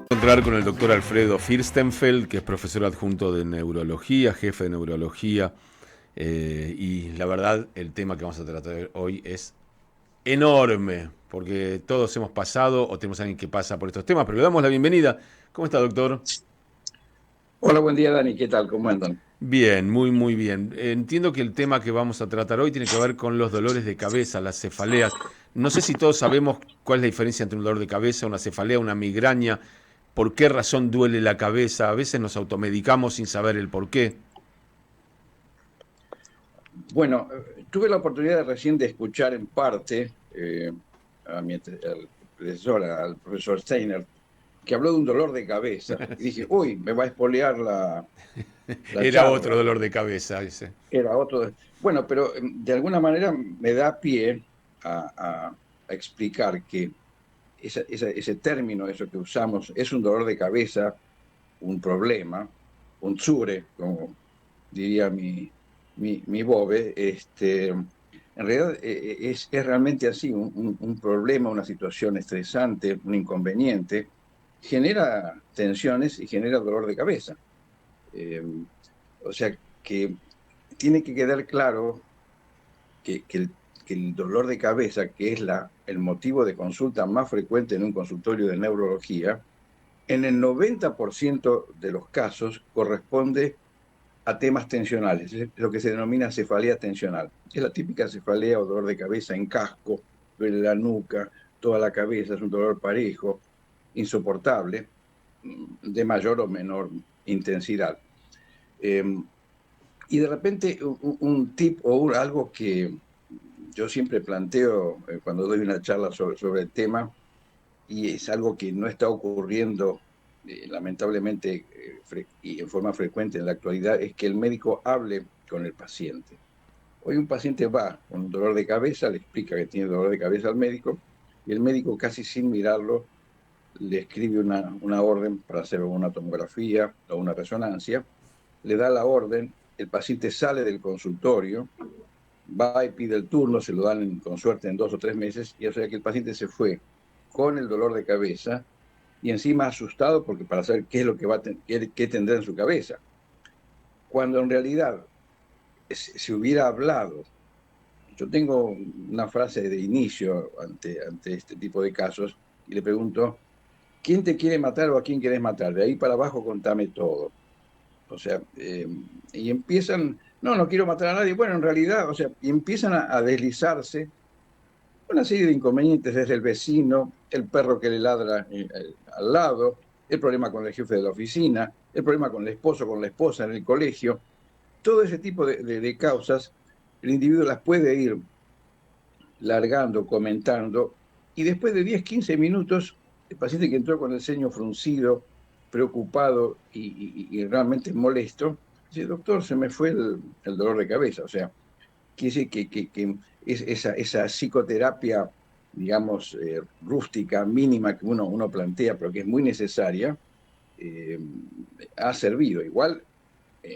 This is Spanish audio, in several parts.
Encontrar con el doctor Alfredo Fürstenfeld, que es profesor adjunto de neurología, jefe de neurología, y la verdad el tema que vamos a tratar hoy es enorme, porque todos hemos pasado o tenemos a alguien que pasa por estos temas, pero le damos la bienvenida. ¿Cómo está, doctor? Hola, buen día, Dani. ¿Qué tal? ¿Cómo andan? Bien, muy muy bien. Entiendo que el tema que vamos a tratar hoy tiene que ver con los dolores de cabeza, las cefaleas. No sé si todos sabemos cuál es la diferencia entre un dolor de cabeza, una cefalea, una migraña, por qué razón duele la cabeza. A veces nos automedicamos sin saber el por qué. Bueno, tuve la oportunidad recién de escuchar en parte al profesor Steiner, que habló de un dolor de cabeza. Y dije, uy, me va a espolear la Era otro charla. dolor de cabeza ese. Era otro. Bueno, pero de alguna manera me da pie a explicar que ese término, eso que usamos, es un dolor de cabeza, un problema, un tsure, como diría mi bobe, en realidad es realmente así, un problema, una situación estresante, un inconveniente, genera tensiones y genera dolor de cabeza. Eh, o sea que tiene que quedar claro que el dolor de cabeza, que es el motivo de consulta más frecuente en un consultorio de neurología, en el 90% de los casos corresponde a temas tensionales, es lo que se denomina cefalea tensional. Es la típica cefalea o dolor de cabeza en casco, duele la nuca, toda la cabeza, es un dolor parejo, insoportable, de mayor o menor intensidad. Eh, y de repente un tip o algo que yo siempre planteo cuando doy una charla sobre el tema, y es algo que no está ocurriendo lamentablemente y en forma frecuente en la actualidad, es que el médico hable con el paciente. Hoy un paciente va con un dolor de cabeza, le explica que tiene dolor de cabeza al médico, y el médico casi sin mirarlo le escribe una orden para hacer una tomografía o una resonancia, le da la orden, el paciente sale del consultorio, va y pide el turno, se lo dan con suerte en 2 o 3 meses, y o sea que el paciente se fue con el dolor de cabeza y encima asustado porque para saber qué es lo que qué tendrá en su cabeza. Cuando en realidad se hubiera hablado, yo tengo una frase de inicio ante este tipo de casos y le pregunto, ¿quién te quiere matar o a quién quieres matar? De ahí para abajo contame todo. O sea, y empiezan, no quiero matar a nadie. Bueno, en realidad, o sea, y empiezan a deslizarse una serie de inconvenientes desde el vecino, el perro que le ladra al lado, el problema con el jefe de la oficina, el problema con el esposo, con la esposa en el colegio. Todo ese tipo de causas, el individuo las puede ir largando, comentando, y después de 10, 15 minutos, el paciente que entró con el ceño fruncido, preocupado y realmente molesto, dice, doctor, se me fue el dolor de cabeza. O sea, quiere decir que es esa psicoterapia, digamos, rústica, mínima que uno plantea, pero que es muy necesaria, eh, ha servido. Igual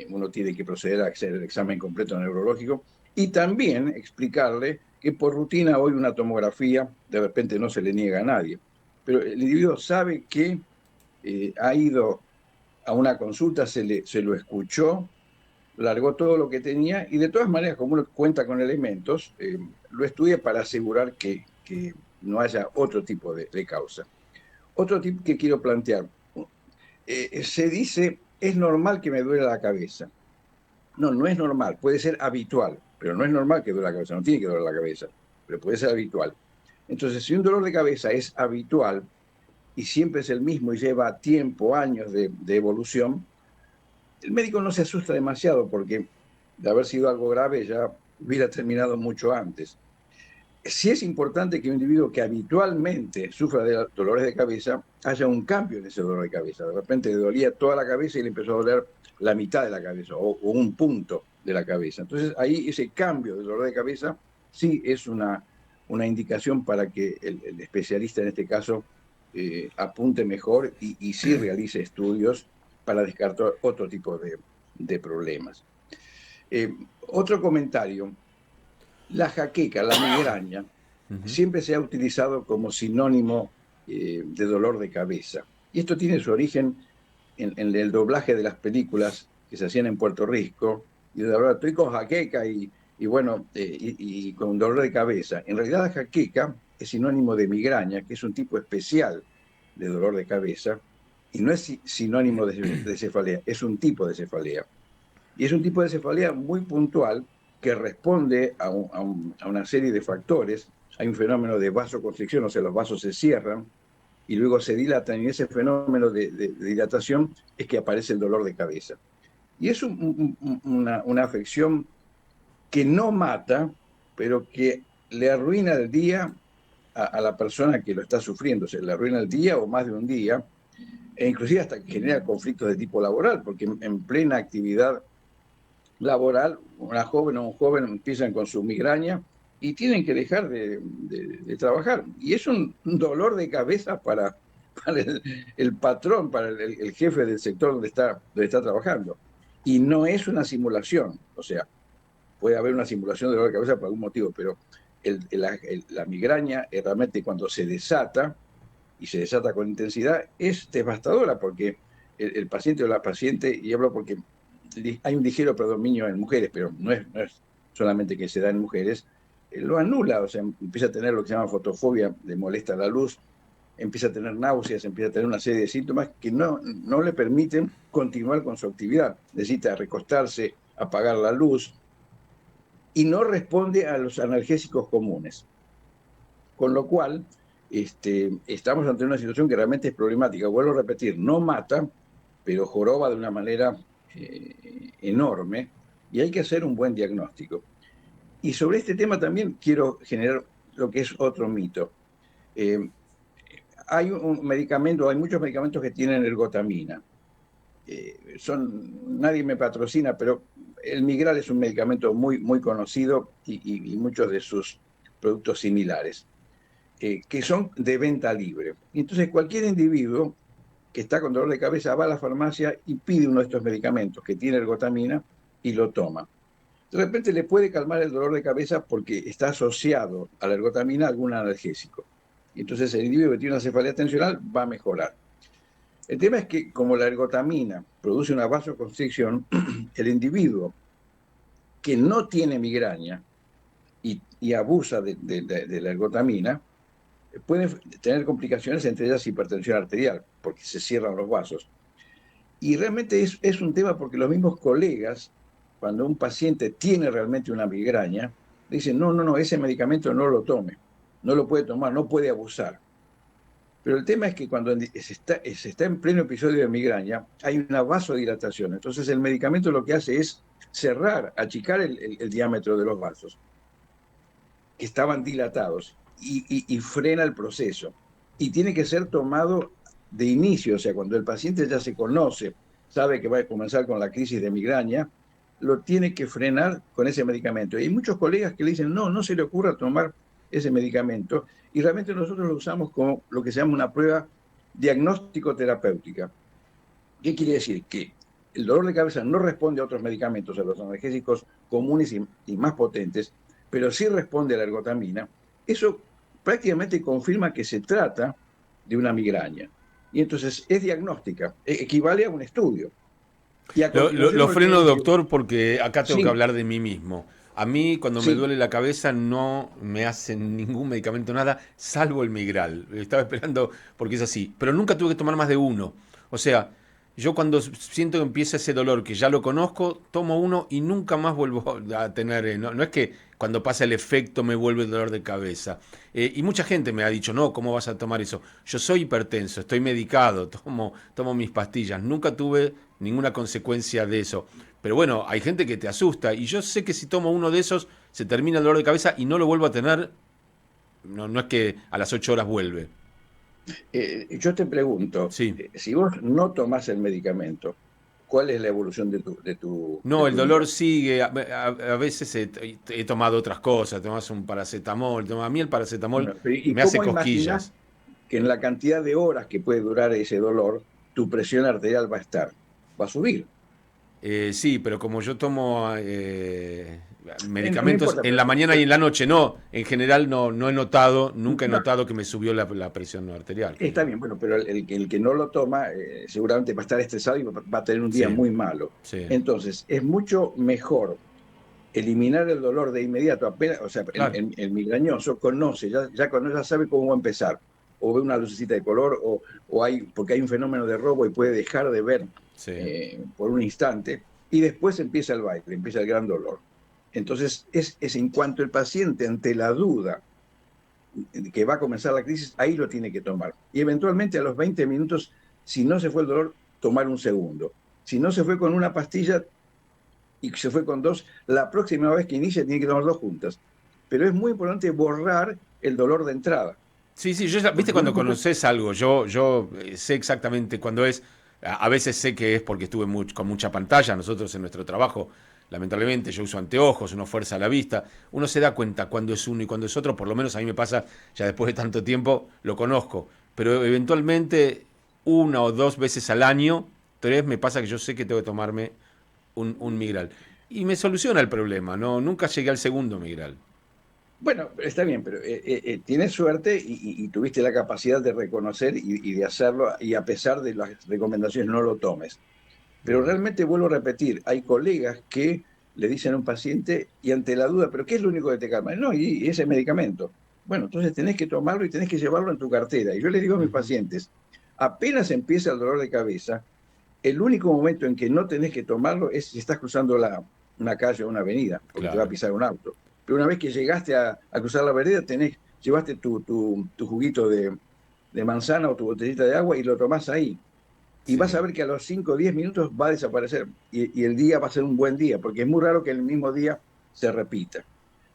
uno tiene que proceder a hacer el examen completo neurológico y también explicarle que por rutina hoy una tomografía de repente no se le niega a nadie, pero el individuo sabe que ha ido a una consulta, se lo escuchó, largó todo lo que tenía y de todas maneras, como uno cuenta con elementos, lo estudia para asegurar que no haya otro tipo de causa. Otro tip que quiero plantear, se dice, es normal que me duele la cabeza. No, no es normal, puede ser habitual, pero no es normal que duele la cabeza, no tiene que doler la cabeza, pero puede ser habitual. Entonces, si un dolor de cabeza es habitual y siempre es el mismo y lleva tiempo, años de evolución, el médico no se asusta demasiado porque de haber sido algo grave ya hubiera terminado mucho antes. Sí es importante que un individuo que habitualmente sufra de dolores de cabeza haya un cambio en ese dolor de cabeza. De repente le dolía toda la cabeza y le empezó a doler la mitad de la cabeza o un punto de la cabeza. Entonces ahí ese cambio de dolor de cabeza sí es una indicación para que el especialista en este caso apunte mejor y sí realice estudios para descartar otro tipo de problemas. Otro comentario, la jaqueca, la migraña, Ujú. siempre se ha utilizado como sinónimo de dolor de cabeza. Y esto tiene su origen en el doblaje de las películas que se hacían en Puerto Rico, y de hablar, estoy con jaqueca y bueno, y con dolor de cabeza. En realidad la jaqueca es sinónimo de migraña, que es un tipo especial de dolor de cabeza, y no es sinónimo de cefalea, es un tipo de cefalea. Y es un tipo de cefalea muy puntual que responde a una serie de factores. Hay un fenómeno de vasoconstricción, o sea, los vasos se cierran y luego se dilatan, y ese fenómeno de dilatación es que aparece el dolor de cabeza. Y es una afección que no mata, pero que le arruina el día a la persona que lo está sufriendo. Se le arruina el día o más de un día, e inclusive hasta que genera conflictos de tipo laboral, porque en plena actividad laboral, una joven o un joven empiezan con su migraña y tienen que dejar de trabajar. Y es un dolor de cabeza para el patrón, para el jefe del sector donde está trabajando. Y no es una simulación, o sea, puede haber una simulación de dolor de cabeza por algún motivo, pero la migraña realmente cuando se desata, y se desata con intensidad, es devastadora porque el paciente o la paciente, y hablo porque hay un ligero predominio en mujeres, pero no es solamente que se da en mujeres, lo anula, o sea, empieza a tener lo que se llama fotofobia, le molesta la luz, empieza a tener náuseas, empieza a tener una serie de síntomas que no le permiten continuar con su actividad. Necesita recostarse, apagar la luz y no responde a los analgésicos comunes. Con lo cual, estamos ante una situación que realmente es problemática. Vuelvo a repetir, no mata, pero joroba de una manera enorme, y hay que hacer un buen diagnóstico. Y sobre este tema también quiero generar lo que es otro mito. Eh, Hay un medicamento, hay muchos medicamentos que tienen ergotamina. Nadie me patrocina, pero el Migral es un medicamento muy conocido, y muchos de sus productos similares, que son de venta libre. Entonces cualquier individuo que está con dolor de cabeza va a la farmacia y pide uno de estos medicamentos que tiene ergotamina y lo toma. De repente le puede calmar el dolor de cabeza porque está asociado a la ergotamina algún analgésico. Y entonces el individuo que tiene una cefalea tensional va a mejorar. El tema es que como la ergotamina produce una vasoconstricción, el individuo que no tiene migraña y abusa de la ergotamina pueden tener complicaciones, entre ellas hipertensión arterial, porque se cierran los vasos. Y realmente es un tema porque los mismos colegas, cuando un paciente tiene realmente una migraña, dicen, no, ese medicamento no lo tome, no lo puede tomar, no puede abusar. Pero el tema es que cuando se está en pleno episodio de migraña, hay una vasodilatación. Entonces el medicamento lo que hace es cerrar, achicar el diámetro de los vasos, que estaban dilatados, y frena el proceso. Y tiene que ser tomado de inicio, o sea, cuando el paciente ya se conoce, sabe que va a comenzar con la crisis de migraña, lo tiene que frenar con ese medicamento. Y hay muchos colegas que le dicen, no se le ocurra tomar ese medicamento, y realmente nosotros lo usamos como lo que se llama una prueba diagnóstico-terapéutica. ¿Qué quiere decir? Que el dolor de cabeza no responde a otros medicamentos, a los analgésicos comunes y más potentes, pero sí responde a la ergotamina. Eso prácticamente confirma que se trata de una migraña. Y entonces es diagnóstica, equivale a un estudio. Y a continuación Lo uno tiene freno, que... doctor, porque acá tengo que Sí, hablar de mí mismo. A mí, cuando me sí, duele la cabeza, no me hacen ningún medicamento, nada, salvo el Migral. Estaba esperando porque es así. Pero nunca tuve que tomar más de uno. O sea, yo cuando siento que empieza ese dolor, que ya lo conozco, tomo uno y nunca más vuelvo a tener. No es que cuando pasa el efecto me vuelve el dolor de cabeza. Y mucha gente me ha dicho, no, ¿cómo vas a tomar eso? Yo soy hipertenso, estoy medicado, tomo mis pastillas. Nunca tuve ninguna consecuencia de eso. Pero bueno, hay gente que te asusta y yo sé que si tomo uno de esos se termina el dolor de cabeza y no lo vuelvo a tener. No es que a las 8 horas vuelve. yo te pregunto, Sí. si vos no tomás el medicamento, ¿cuál es la evolución de No, el tu dolor migraña? sigue. A veces he tomado otras cosas. Tomas un paracetamol. A mí el paracetamol Bueno, ¿y me hace cómo imaginas cosquillas. que en la cantidad de horas que puede durar ese dolor, tu presión arterial va a estar? Va a subir. Sí, pero como yo tomo No medicamentos importa, en la mañana y en la noche, no. En general no he notado, nunca he notado que me subió la presión arterial. está bien, bueno, pero el que no lo toma seguramente va a estar estresado y va a tener un día Sí, muy malo. sí, Entonces, es mucho mejor eliminar el dolor de inmediato, apenas, o sea, claro. el migrañoso conoce, ya sabe cómo va a empezar, o ve una lucecita de color, porque hay un fenómeno de robo y puede dejar de ver Sí. por un instante, y después empieza el baile, empieza el gran dolor. Entonces, es en cuanto el paciente ante la duda que va a comenzar la crisis, ahí lo tiene que tomar. Y eventualmente a los 20 minutos, si no se fue el dolor, tomar un segundo. Si no se fue con una pastilla, y se fue con dos, la próxima vez que inicie tiene que tomar dos juntas. Pero es muy importante borrar el dolor de entrada. Sí, sí, viste Porque cuando muchas, conoces algo, yo sé exactamente cuándo es, a veces sé que es porque estuve con mucha pantalla, nosotros en nuestro trabajo, lamentablemente yo uso anteojos, uno fuerza la vista, uno se da cuenta cuándo es uno y cuándo es otro, por lo menos a mí me pasa, ya después de tanto tiempo lo conozco, pero eventualmente una o dos veces al año, tres, me pasa que yo sé que tengo que tomarme un migral. Y me soluciona el problema, ¿no? Nunca llegué al segundo migral. bueno, está bien, pero tienes suerte y tuviste la capacidad de reconocer y de hacerlo, y a pesar de las recomendaciones no lo tomes. Pero Bueno, realmente vuelvo a repetir, hay colegas que le dicen a un paciente y ante la duda, ¿pero qué es lo único que te calma? No, y ese medicamento. Bueno, entonces tenés que tomarlo y tenés que llevarlo en tu cartera. Y yo le digo a mis ujú, pacientes, apenas empieza el dolor de cabeza, el único momento en que no tenés que tomarlo es si estás cruzando una calle o una avenida, porque te va a claro. pisar un auto. Pero una vez que llegaste a cruzar la vereda, llevaste tu juguito de manzana o tu botellita de agua y lo tomás ahí. Y vas a Sí. ver que a los 5 o 10 minutos va a desaparecer y el día va a ser un buen día, porque es muy raro que el mismo día se repita.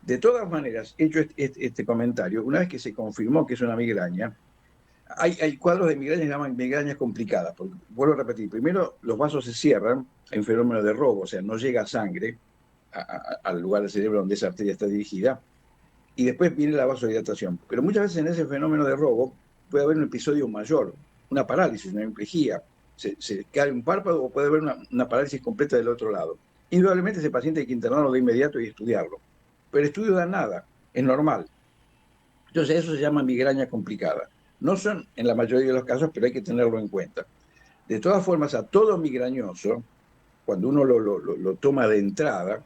De todas maneras, hecho este comentario, una vez que se confirmó que es una migraña, hay cuadros de migraña que se llaman migrañas complicadas, porque vuelvo a repetir, primero los vasos se cierran, hay un fenómeno de robo, o sea, no llega sangre al lugar del cerebro donde esa arteria está dirigida, y después viene la vasodilatación. Pero muchas veces en ese fenómeno de robo puede haber un episodio mayor, una parálisis, una hemiplegia, se cae un párpado o puede haber una parálisis completa del otro lado. Indudablemente ese paciente hay que internarlo de inmediato y estudiarlo. Pero el estudio da nada, es normal. Entonces eso se llama migraña complicada. No son en la mayoría de los casos, pero hay que tenerlo en cuenta. De todas formas, a todo migrañoso, cuando uno lo toma de entrada,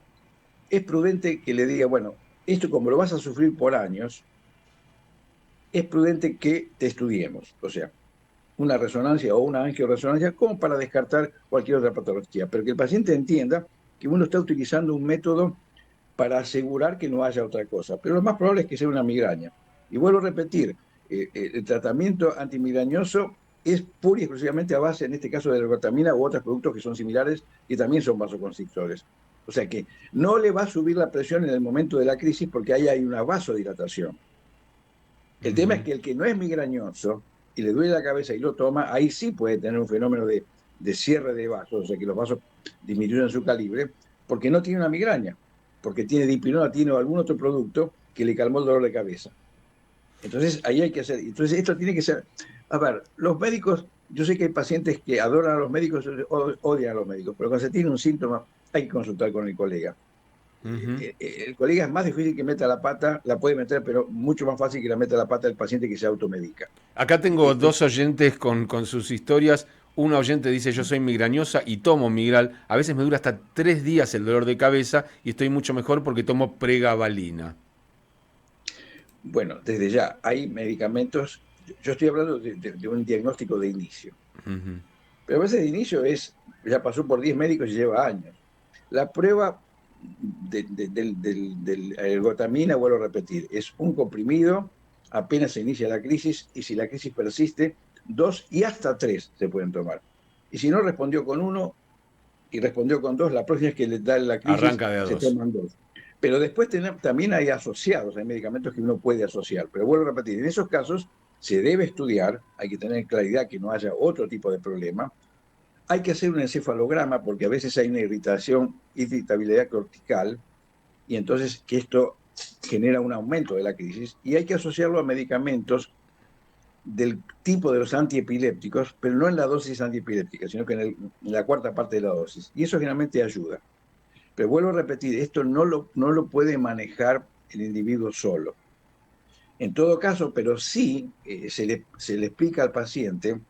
es prudente que le diga, bueno, esto como lo vas a sufrir por años, es prudente que te estudiemos. O sea, una resonancia o una angioresonancia como para descartar cualquier otra patología, pero que el paciente entienda que uno está utilizando un método para asegurar que no haya otra cosa. Pero lo más probable es que sea una migraña. Y vuelvo a repetir, el tratamiento antimigrañoso es pura y exclusivamente a base, en este caso, de la ergotamina u otros productos que son similares y también son vasoconstrictores. O sea que no le va a subir la presión en el momento de la crisis porque ahí hay una vasodilatación. El tema es Ujú. que el que no es migrañoso y le duele la cabeza y lo toma, ahí sí puede tener un fenómeno de cierre de vasos, o sea que los vasos disminuyen su calibre, porque no tiene una migraña, porque tiene dipirona, tiene algún otro producto que le calmó el dolor de cabeza. Entonces, ahí hay que hacer, entonces esto tiene que ser, a ver, los médicos, yo sé que hay pacientes que adoran a los médicos, odian a los médicos, pero cuando se tiene un síntoma hay que consultar con el colega. Ujú. El colega es más difícil que meta la pata, la puede meter, pero mucho más fácil que la meta la pata el paciente que se automedica. Acá tengo dos oyentes con sus historias. Una oyente dice, yo soy migrañosa y tomo migral. A veces me dura hasta 3 días el dolor de cabeza y estoy mucho mejor porque tomo pregabalina. Bueno, desde ya hay medicamentos, yo estoy hablando de un diagnóstico de inicio, Ujú. pero a veces de inicio ya pasó por 10 médicos y lleva años. La prueba del ergotamina, vuelvo a repetir, es un comprimido, apenas se inicia la crisis y si la crisis persiste, dos y hasta tres se pueden tomar. Y si no respondió con uno y respondió con dos, la próxima vez que le da la crisis Arranca de a se dos. toman dos. Pero después también hay asociados, hay medicamentos que uno puede asociar. Pero vuelvo a repetir, en esos casos se debe estudiar, hay que tener claridad que no haya otro tipo de problema. Hay que hacer un encefalograma porque a veces hay una irritabilidad cortical y entonces que esto genera un aumento de la crisis y hay que asociarlo a medicamentos del tipo de los antiepilépticos, pero no en la dosis antiepiléptica, sino que en la cuarta parte de la dosis. Y eso generalmente ayuda. Pero vuelvo a repetir, esto no lo puede manejar el individuo solo. En todo caso, pero sí se le explica al paciente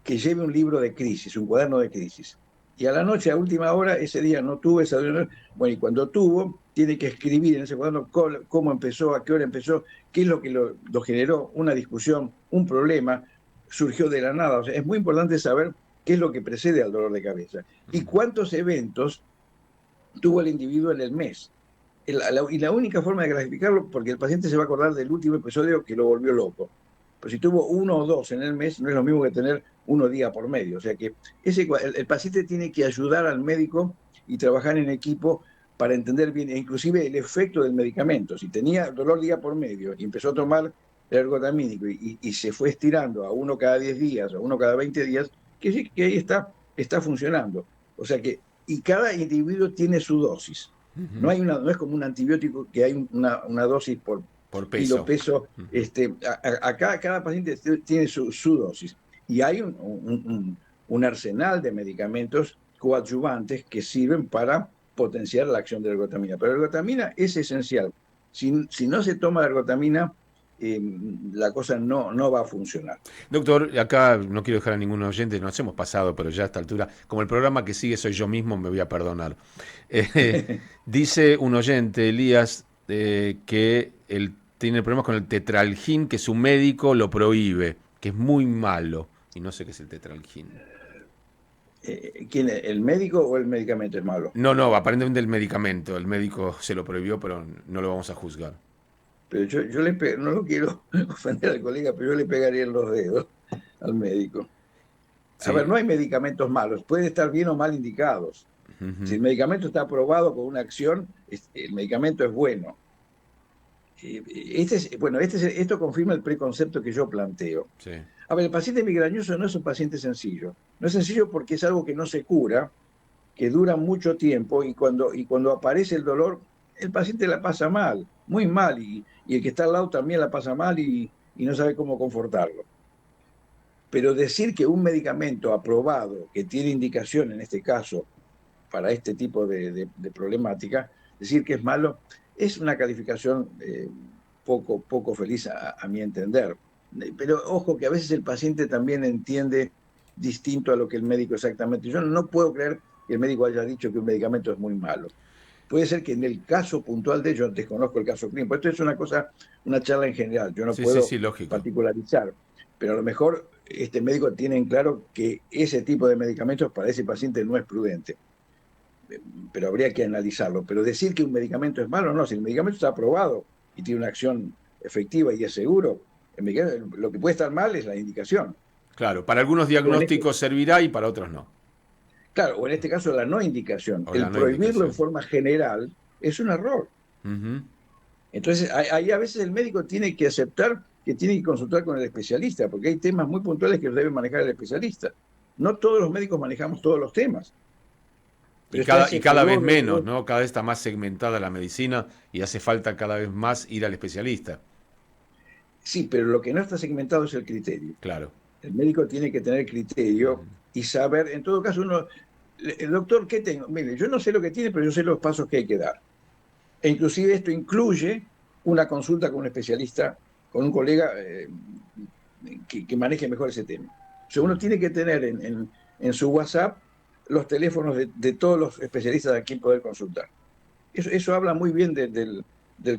que lleve un libro de crisis, un cuaderno de crisis. Y a la noche, a última hora, ese día no tuvo esa... Bueno, y cuando tuvo, tiene que escribir en ese cuaderno cómo empezó, a qué hora empezó, qué es lo que lo generó, una discusión, un problema, surgió de la nada. O sea, es muy importante saber qué es lo que precede al dolor de cabeza y cuántos eventos tuvo el individuo en el mes. Y la única forma de clasificarlo, porque el paciente se va a acordar del último episodio que lo volvió loco. Pero si tuvo uno o dos en el mes, no es lo mismo que tener uno día por medio. O sea que el paciente tiene que ayudar al médico y trabajar en equipo para entender bien, e inclusive el efecto del medicamento. Si tenía dolor día por medio y empezó a tomar el ergotamínico y se fue estirando a uno cada 10 días o uno cada 20 días, que sí que ahí está funcionando. O sea que, y cada individuo tiene su dosis. No no es como un antibiótico que hay una dosis por kilo peso. peso. Acá cada paciente tiene su dosis. Y hay un arsenal de medicamentos coadyuvantes que sirven para potenciar la acción de la ergotamina. Pero la ergotamina es esencial. Si no se toma la ergotamina, la cosa no va a funcionar. Doctor, acá no quiero dejar a ningún oyente, nos hemos pasado, pero ya a esta altura, como el programa que sigue soy yo mismo, me voy a perdonar. Dice un oyente, Elías, que él tiene problemas con el tetralgin, que su médico lo prohíbe, que es muy malo. Y no sé qué es el tetralgin. ¿Quién es? ¿El médico o el medicamento es malo? No, no, aparentemente el medicamento. El médico se lo prohibió, pero no lo vamos a juzgar. Pero no lo quiero ofender al colega, pero yo le pegaría en los dedos al médico. A ver, Sí. no hay medicamentos malos, pueden estar bien o mal indicados. Si Ujú. el medicamento está aprobado con una acción, el medicamento es bueno. Esto confirma el preconcepto que yo planteo. Sí. A ver, el paciente migrañoso no es un paciente sencillo. No es sencillo porque es algo que no se cura, que dura mucho tiempo y cuando aparece el dolor, el paciente la pasa mal, muy mal, y el que está al lado también la pasa mal y no sabe cómo confortarlo. Pero decir que un medicamento aprobado, que tiene indicación en este caso para este tipo de problemática, decir que es malo, es una calificación poco feliz a mi entender. Pero ojo que a veces el paciente también entiende distinto a lo que el médico exactamente. Yo no puedo creer que el médico haya dicho que un medicamento es muy malo. Puede ser que en el caso puntual de ellos, desconozco el caso clínico, esto es una charla en general, yo no Sí, sí, puedo sí, lógico. particularizar, pero a lo mejor este médico tiene en claro que ese tipo de medicamentos para ese paciente no es prudente, pero habría que analizarlo. Pero decir que un medicamento es malo, no, si el medicamento está aprobado y tiene una acción efectiva y es seguro, lo que puede estar mal es la indicación. Claro, para algunos O en este, diagnósticos servirá y para otros no. claro, o en este caso la no indicación. O la El no prohibirlo en indicación. forma general es un error. Ujú. Entonces, ahí a veces el médico tiene que aceptar que tiene que consultar con el especialista, porque hay temas muy puntuales que debe manejar el especialista. No todos los médicos manejamos todos los temas, pero está Y ese cada vez podólogo. menos, ¿no? Cada vez está más segmentada la medicina y hace falta cada vez más ir al especialista. Sí, pero lo que no está segmentado es el criterio. Claro. El médico tiene que tener criterio y saber, en todo caso, el doctor, ¿qué tengo? Mire, yo no sé lo que tiene, pero yo sé los pasos que hay que dar. E inclusive esto incluye una consulta con un especialista, con un colega que maneje mejor ese tema. O sea, uno tiene que tener en su WhatsApp los teléfonos de todos los especialistas a quien poder consultar. Eso habla muy bien del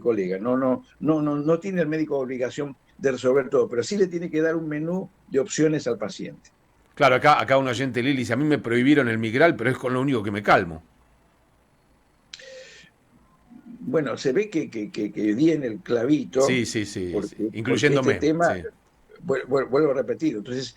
colega. No tiene el médico obligación de resolver todo, pero sí le tiene que dar un menú de opciones al paciente. Claro, acá un oyente Lili dice, a mí me prohibieron el migral, pero es con lo único que me calmo. Bueno, se ve que di en el clavito, Sí, sí, sí, sí. porque este Incluyéndome, tema, sí. vuelvo a repetir, entonces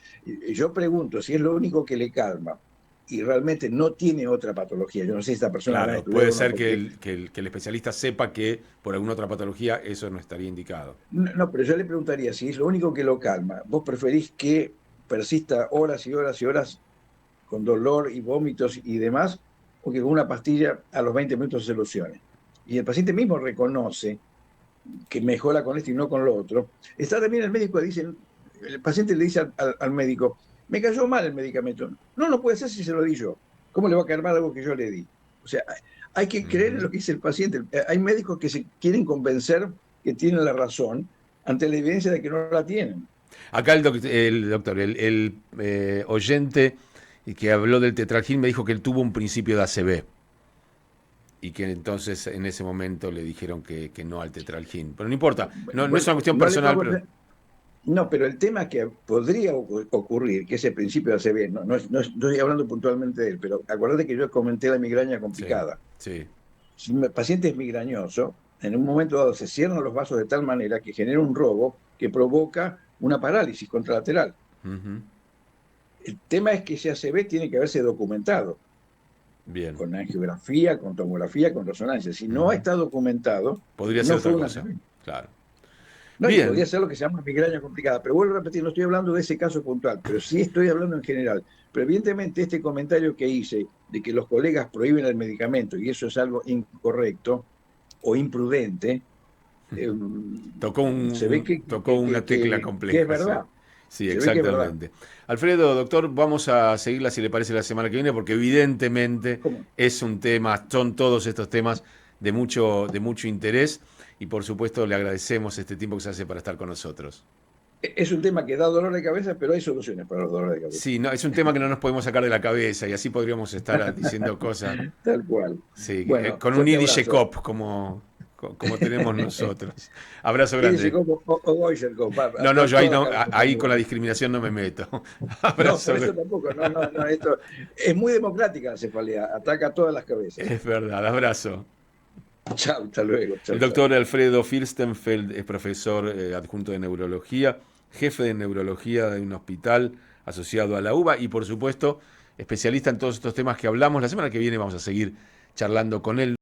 yo pregunto si es lo único que le calma y realmente no tiene otra patología. Yo no sé si esta persona habrá Claro, estudiado puede o no, ser que porque que el especialista sepa que por alguna otra patología eso no estaría indicado. no, pero yo le preguntaría si es lo único que lo calma. ¿Vos preferís que persista horas y horas y horas con dolor y vómitos y demás, o que con una pastilla a los 20 minutos se solucione? Y el paciente mismo reconoce que mejora con esto y no con lo otro. Está también el médico, el paciente le dice al médico, me cayó mal el medicamento. No puede ser si se lo di yo. ¿Cómo le va a caer mal algo que yo le di? O O sea, hay que creer en lo que dice el paciente. Hay médicos que se quieren convencer que tienen la razón ante la evidencia de que no la tienen. Acá el oyente que habló del tetralgil me dijo que él tuvo un principio de ACV y que entonces en ese momento le dijeron que no al tetralgin. Pero no importa, no, no es Bueno, una cuestión no le personal, puedo- pero no, pero el tema que podría ocurrir, que ese principio de ACV, no estoy hablando puntualmente de él, pero acuérdate que yo comenté la migraña sí, complicada. sí. Si un paciente es migrañoso, en un momento dado se cierran los vasos de tal manera que genera un robo que provoca una parálisis contralateral. Ujú. El tema es que ese ACV tiene que haberse documentado Bien. con angiografía, con tomografía, con resonancia. Si no Ujú. está documentado, Podría ser no fue otra un cosa, ACV. claro. No, y podría Bien, ser lo que se llama migraña complicada. Pero vuelvo a repetir, no estoy hablando de ese caso puntual, pero sí estoy hablando en general. Pero evidentemente este comentario que hice de que los colegas prohíben el medicamento y eso es algo incorrecto o imprudente, eh, tocó, se ve tocó una tecla que es compleja, sí. verdad. Sí, Se ve que es verdad. exactamente. Alfredo, doctor, vamos a seguirla si le parece la semana que viene, porque evidentemente ¿Cómo? es un tema, son todos estos temas de mucho interés y por supuesto le agradecemos este tiempo que se hace para estar con nosotros. Es un tema que da dolor de cabeza, pero hay soluciones para los dolores de cabeza. Sí, no, es un tema que no nos podemos sacar de la cabeza y así podríamos estar diciendo cosas, Tal cual. sí, Bueno, con un fuerte IDIGE abrazo. COP como tenemos nosotros. Abrazo Y dice grande. como o Goiselco, No, no, a yo ahí, toda no, cabeza ahí con la también. discriminación no me meto. No, Abrazo por eso grande. tampoco. No, esto es muy democrática la cefalea, ataca a todas las cabezas. Es verdad, abrazo. Chao, hasta luego. El Chao, chao. doctor Alfredo Firstenfeld es profesor adjunto de neurología, jefe de neurología de un hospital asociado a la UBA y por supuesto especialista en todos estos temas que hablamos. La semana que viene vamos a seguir charlando con él.